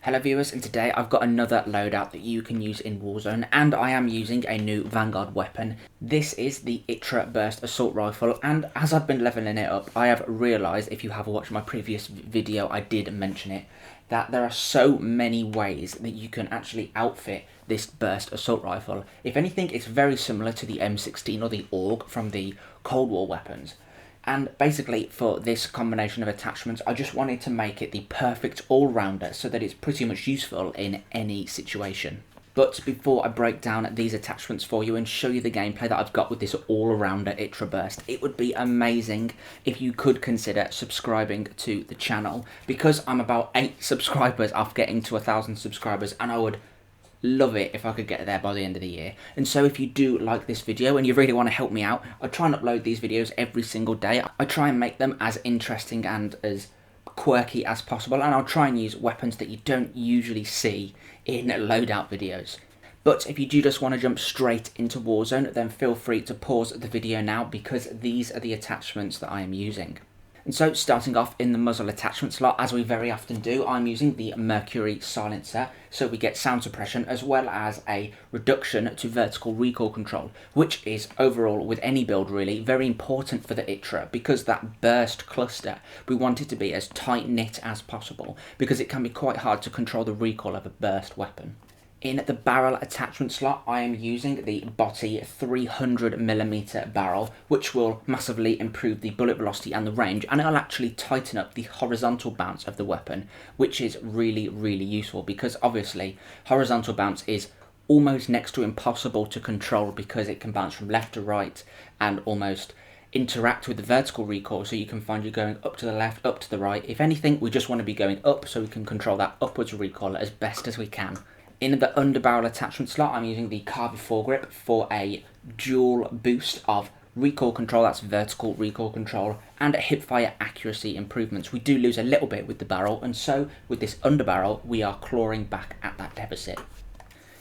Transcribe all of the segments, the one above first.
Hello viewers, and today I've got another loadout that you can use in Warzone, and I am using a new Vanguard weapon. This is the ITRA Burst assault rifle, and as I've been leveling it up, I have realised, if you have watched my previous video, I did mention it, that there are so many ways that you can actually outfit this Burst assault rifle. If anything, it's very similar to the M16 or the AUG from the Cold War weapons. And basically, for this combination of attachments, I just wanted to make it the perfect all-rounder so that it's pretty much useful in any situation. But before I break down these attachments for you and show you the gameplay that I've got with this all-rounder ITRA Burst, it would be amazing if you could consider subscribing to the channel, because I'm about 8 subscribers off getting to 1,000 subscribers, and I would love it if I could get there by the end of the year. And so if you do like this video and you really want to help me out, I try and upload these videos every single day. I try and make them as interesting and as quirky as possible, and I'll try and use weapons that you don't usually see in loadout videos. But if you do just want to jump straight into Warzone, then feel free to pause the video now, because these are the attachments that I am using. And so, starting off in the muzzle attachment slot, as we very often do, I'm using the Mercury silencer, so we get sound suppression as well as a reduction to vertical recoil control, which is overall, with any build really, very important for the ITRA, because that burst cluster, we want it to be as tight-knit as possible, because it can be quite hard to control the recoil of a burst weapon. In the barrel attachment slot, I am using the Botti 300mm barrel, which will massively improve the bullet velocity and the range, and it'll actually tighten up the horizontal bounce of the weapon, which is really useful, because obviously horizontal bounce is almost next to impossible to control, because it can bounce from left to right and almost interact with the vertical recoil, so you can find you going up to the left, up to the right. If anything, we just want to be going up so we can control that upwards recoil as best as we can. In the underbarrel attachment slot, I'm using the carbon foregrip for a dual boost of recoil control, that's vertical recoil control, and hipfire accuracy improvements. We do lose a little bit with the barrel, and so with this underbarrel, we are clawing back at that deficit.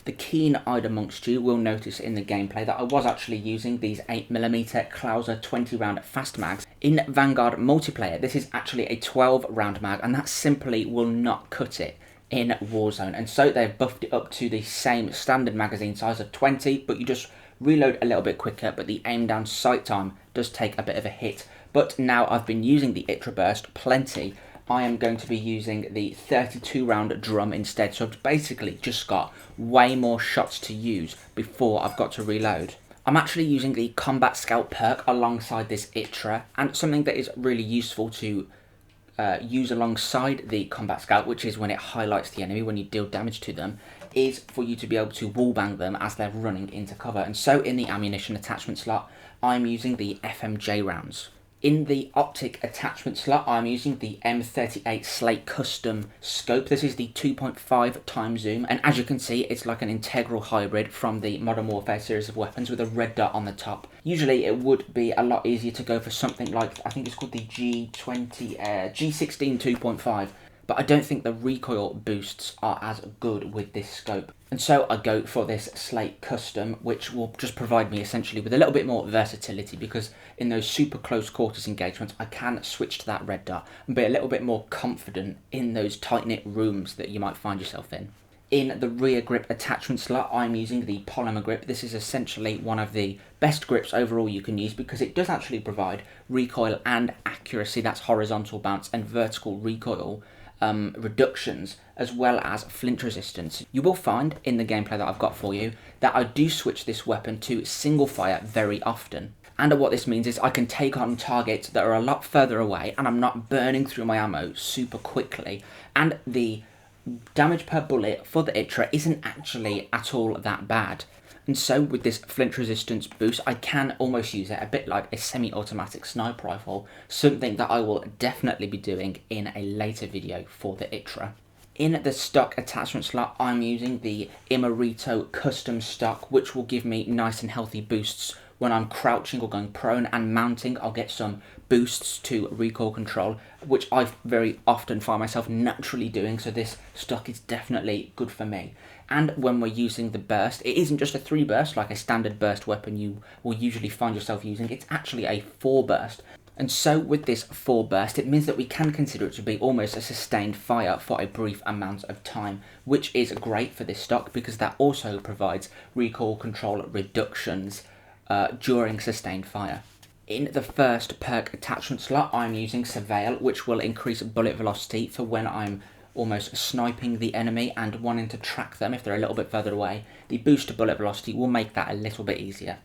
The keen-eyed amongst you will notice in the gameplay that I was actually using these 8mm Klauser 20-round fast mags. In Vanguard multiplayer, this is actually a 12-round mag, and that simply will not cut it in Warzone, and so they've buffed it up to the same standard magazine size of 20, but you just reload a little bit quicker, but the aim down sight time does take a bit of a hit. But now I've been using the ITRA Burst plenty, I am going to be using the 32-round drum instead, so I've basically just got way more shots to use before I've got to reload. I'm actually using the Combat Scout perk alongside this ITRA, and something that is really useful to use alongside the Combat Scout, which is when it highlights the enemy when you deal damage to them, is for you to be able to wallbang them as they're running into cover. And so in the ammunition attachment slot, I'm using the FMJ rounds. In the optic attachment slot, I'm using the M38 Slate Custom Scope. This is the 2.5 times zoom, and as you can see, it's like an integral hybrid from the Modern Warfare series of weapons with a red dot on the top. Usually it would be a lot easier to go for something like, I think it's called the G16 2.5, but I don't think the recoil boosts are as good with this scope. And so I go for this Slate Custom, which will just provide me essentially with a little bit more versatility, because in those super close quarters engagements, I can switch to that red dot and be a little bit more confident in those tight-knit rooms that you might find yourself in. In the rear grip attachment slot, I'm using the polymer grip. This is essentially one of the best grips overall you can use, because it does actually provide recoil and accuracy, that's horizontal bounce and vertical recoil reductions, as well as flinch resistance. You will find in the gameplay that I've got for you that I do switch this weapon to single fire very often. And what this means is I can take on targets that are a lot further away, and I'm not burning through my ammo super quickly, and the damage per bullet for the ITRA isn't actually at all that bad. And so with this flinch resistance boost, I can almost use it a bit like a semi-automatic sniper rifle, something that I will definitely be doing in a later video for the ITRA. In the stock attachment slot, I'm using the Imerito custom stock, which will give me nice and healthy boosts when I'm crouching or going prone, and mounting I'll get some boosts to recoil control, which I very often find myself naturally doing, so this stock is definitely good for me. And when we're using the burst, it isn't just a 3 burst like a standard burst weapon you will usually find yourself using, it's actually a 4 burst. And so with this full burst, it means that we can consider it to be almost a sustained fire for a brief amount of time, which is great for this stock because that also provides recoil control reductions during sustained fire. In the first perk attachment slot, I'm using Surveil, which will increase bullet velocity for when I'm almost sniping the enemy and wanting to track them if they're a little bit further away. The boost to bullet velocity will make that a little bit easier.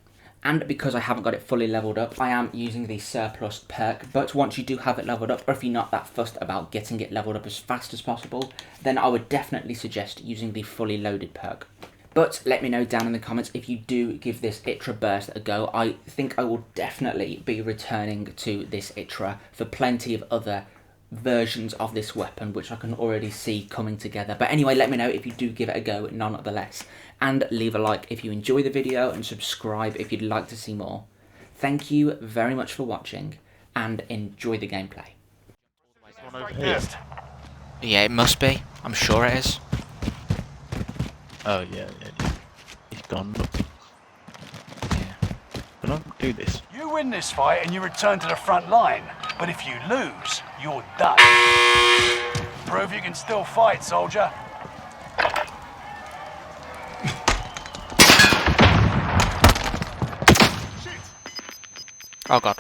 And because I haven't got it fully leveled up, I am using the surplus perk, but once you do have it leveled up, or if you're not that fussed about getting it leveled up as fast as possible, then I would definitely suggest using the fully loaded perk. But let me know down in the comments if you do give this ITRA Burst a go. I think I will definitely be returning to this ITRA for plenty of other versions of this weapon, which I can already see coming together. But anyway, let me know if you do give it a go nonetheless. And leave a like if you enjoy the video and subscribe if you'd like to see more. Thank you very much for watching and enjoy the gameplay. Yeah, it must be. I'm sure it is. Oh yeah. He's gone. Look. Yeah. Can I do this? You win this fight and you return to the front line, but if you lose, you're done. Prove you can still fight, soldier. Oh god.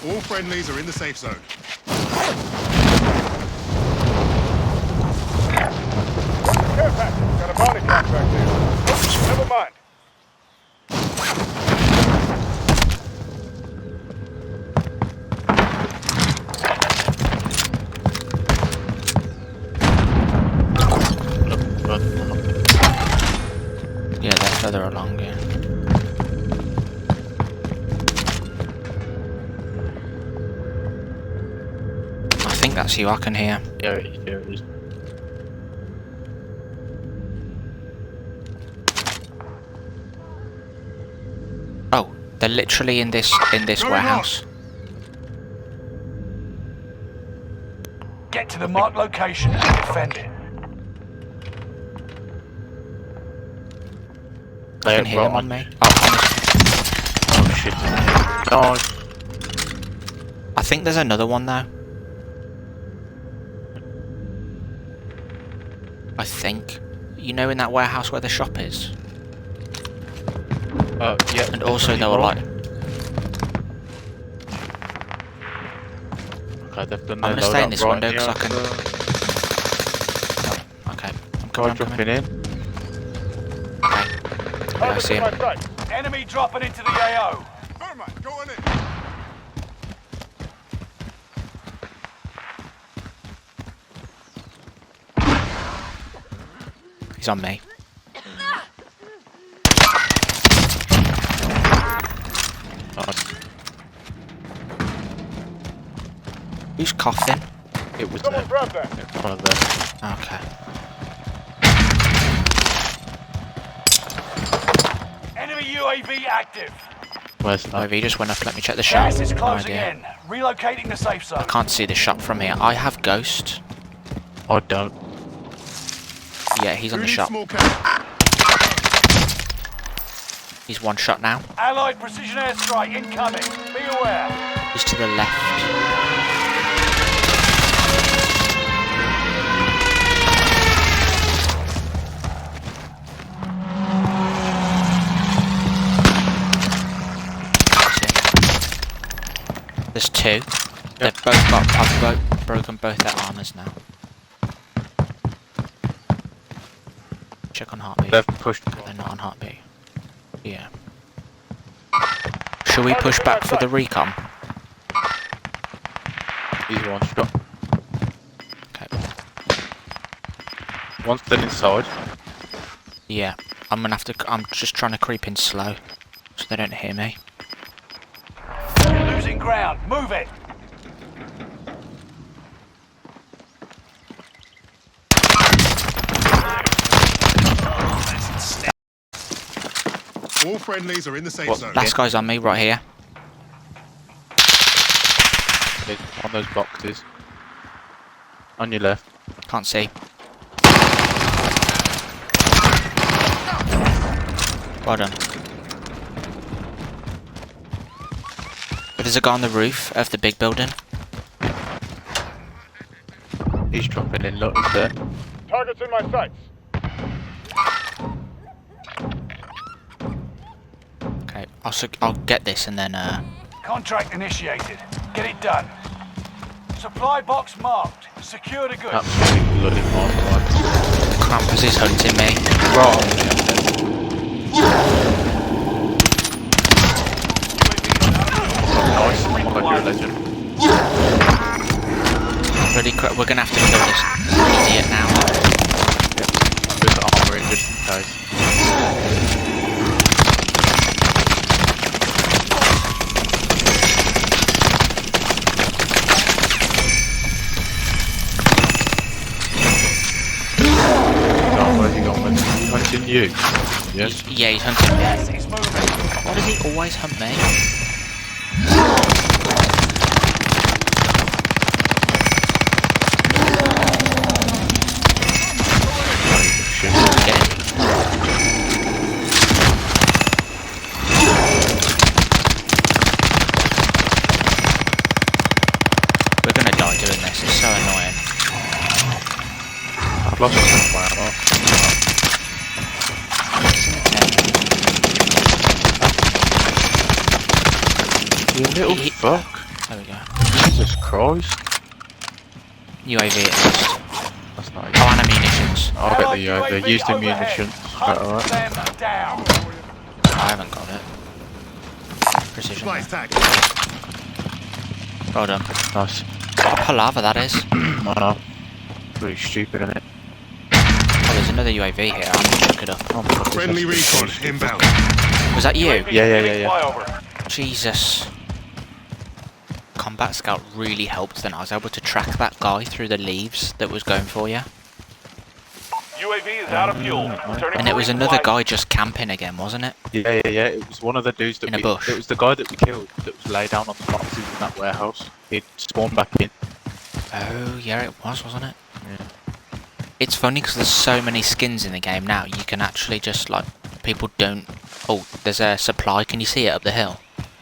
All friendlies are in the safe zone. Care package. Got a bounty contract there. Oops, never mind. Yeah, they're further along, yeah. I think that's you, I can hear. Yeah, it is. Oh, they're literally in this warehouse. Get to the marked location and defend it. I can hear them on me. Oh shit. Oh. I think there's another one though. I think. You know, in that warehouse where the shop is? Yeah. And also they were like... Okay, they've done I'm their gonna stay in loadout this right window because here. I can... Oh, okay. I'm Try coming, jumping in. Okay. Yeah, I see him. Enemy dropping into the AO. Thermite, go on in. He's on me. Nice. Who's coughing? It was Someone there. grab that. It's one of them. Okay. Enemy UAV active. Where's that? Maybe he just went off. Let me check the shop. Gas is No closing idea. in. Relocating the safe zone. I can't see the shop from here. I have Ghost. I don't. Yeah, he's on Who the needs shop. small cap? He's one shot now. Allied precision airstrike incoming. Be aware. He's to the left. There's two. They've both got. I've broken both their armors now. Check on heartbeat. They've pushed. They're not on heartbeat. Yeah. Shall we push back for the recon? He's one shot. Okay. One's still inside. Yeah. I'm gonna have to. I'm just trying to creep in slow, so they don't hear me. Losing ground. Move it. All friendlies are in the safe What? zone. Last guy's on me right here. On those boxes. On your left. Can't see. Well done. But there's a guy on the roof of the big building. He's dropping in, look, he's there. Targets in my sights. Okay, I'll get this and then Contract initiated. Get it done. Supply box marked. Secure the goods. Absolutely bloody marked. Krampus is hunting me. Right. Nice. God, you're a legend. Bloody crap, we're gonna have to kill this idiot now. Put the armor in just in case. Where's he gone with? He's hunting you. Yes. Yeah, he's hunting me. Yes, it's moving. Why does he always hunt me? Shit. Get him. We're gonna die doing this, it's so annoying. I've lost my ammo. You little fuck. There we go. Jesus Christ. UAV at least. That's not Oh, it. and munitions. I'll get the Allied UAV. Use the overhead. munitions. Hunt Alright. them down. I haven't got it. Precision. tag. Well done. Nice. What a palaver that is. I know. Pretty stupid, isn't it? Oh, there's another UAV here. I'm gonna look it up. Oh, my God, Friendly this is recon stupid. inbound. Was that you? Yeah. Flyover. Jesus. Combat Scout really helped then. I was able to track that guy through the leaves that was going for you. UAV is out of fuel. Returning And for it was another resupply. guy just camping again, wasn't it? Yeah. It was one of the dudes that In a we... bush. It was the guy that we killed that was laid down on the boxes in that warehouse. He'd spawned back in. Oh, yeah, it was, wasn't it? Yeah. It's funny because there's so many skins in the game now. You can actually just, like, people don't... Oh, there's a supply. Can you see it up the hill?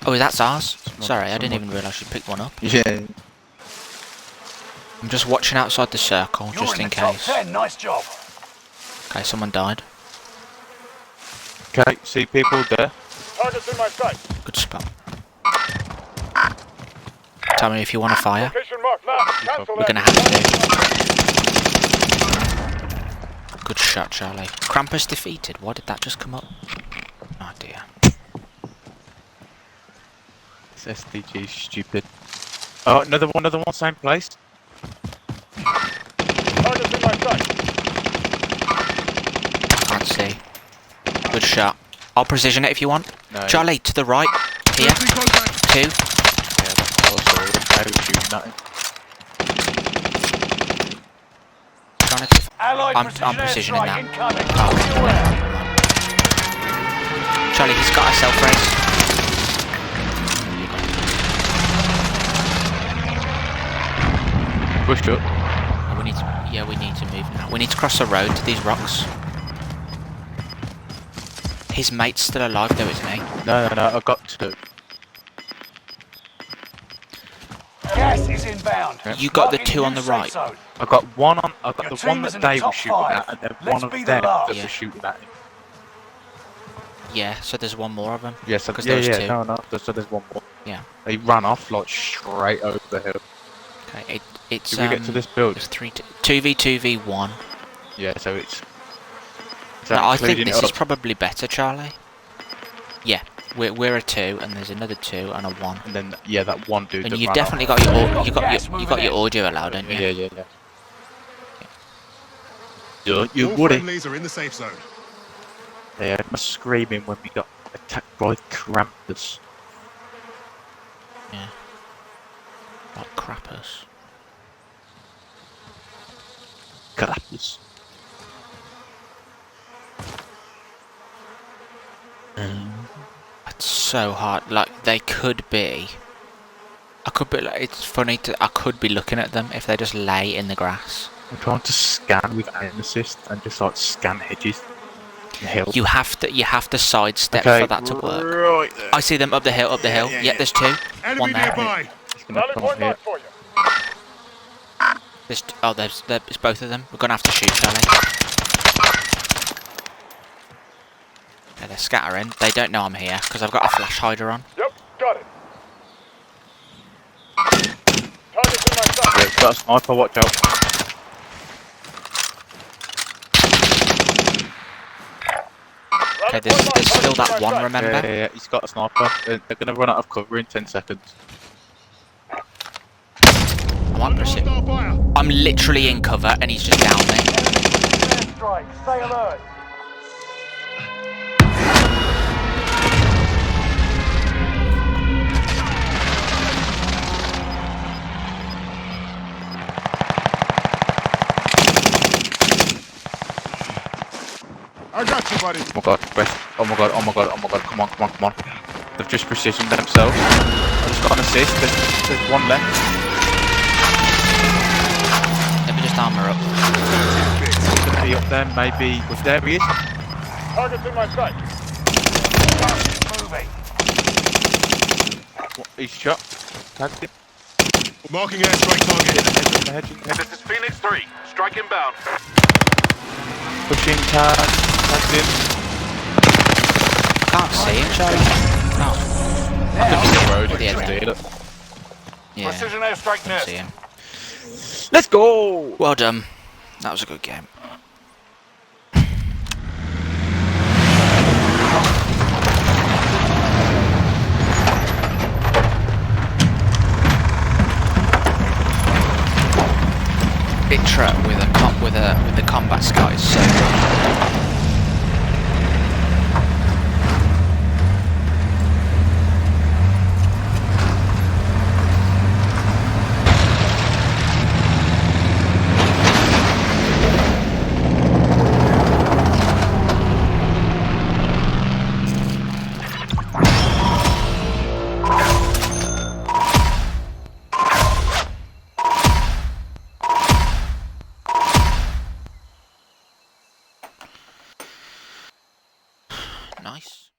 Oh, that's ours? Sorry, I didn't even realise you picked one up. Yeah. I'm just watching outside the circle, You're just in in the top case. 10. Nice job. Okay, someone died. Okay, see people there. Targets in my sights. Good spot. Tell me if you want to fire. Location marked now. Cancel We're that. gonna have to. Good shot, Charlie. Krampus defeated. Why did that just come up? Oh dear. This SDG is stupid. Oh, another one, same place. Targets in my sights. Can't see. Good shot. I'll precision it if you want. No. Charlie, to the right. Here. Two. Yeah, that's also I was shooting at him. Trying to... Allied I'm precision precisioning airstrike that. incoming. Oh, Be aware. Charlie, he's got a self-res. Pushed up. We need to... Yeah, we need to move now. We need to cross the road to these rocks. His mate's still alive though, isn't he? No, I got to. Gas is inbound. You got the Marking two on new the safe right. zone. I got one on. I got Your the team one is that in the they were top shooting five. at, and then Let's one be of the them last. that Yeah. was shooting at him. Yeah, so there's one more of them. Yes, Because there was two. no. So there's one more. Yeah. He ran off like straight over the hill. Okay, it's Did we get to this build? It's 2v2v1. Yeah, so it's. Is No, that I think including this it is up? probably better, Charlie. Yeah, we're a 2 and there's another 2 and a 1. And then yeah, that one dude. And that you've ran definitely off. got your Gas you got your moving audio allowed, don't you? Yeah. You All would it? friendlies are in the safe zone. They had my screaming when we got attacked by Krampus. Yeah. Like crappers. Krampus. It's so hard. Like they could be. I could be. Like, it's funny to. I could be looking at them if they just lay in the grass. I'm trying to scan with aim assist and just like scan hedges. Hill. You have to sidestep for that to work. Right there. I see them up the hill, Yeah, there's two. Enemy One there. nearby. He's gonna Rally come point up here. mark for you. It's both of them. We're gonna have to shoot, Charlie. Yeah, they're scattering. They don't know I'm here because I've got a flash hider on. Yep, got it. Target's in my sight. Yeah, he's got a sniper, watch out. Okay, there's still that one, remember? Yeah, he's got a sniper. They're gonna run out of cover in 10 seconds. I might push it. I'm literally in cover and he's just down me. Strike. Stay alert. I got you, buddy. Oh my god, West. Oh my god, come on. They've just precisioned themselves. I just got an assist, there's one left. Let me just armor up. He's gonna be up there, maybe. There he is. Target's in my sight. Moving. He's shot. Tagged him. Marking airstrike target. In the hedge. This is Phoenix 3. Strike inbound. Pushing, tagged him. I can't see him, Charlie. No. I think he's in the road. Yeah, Just there. did it. Yeah, Precision airstrike I near. see him. Let's go! Well done. That was a good game. ITRA with the combat scout is so good. Nice.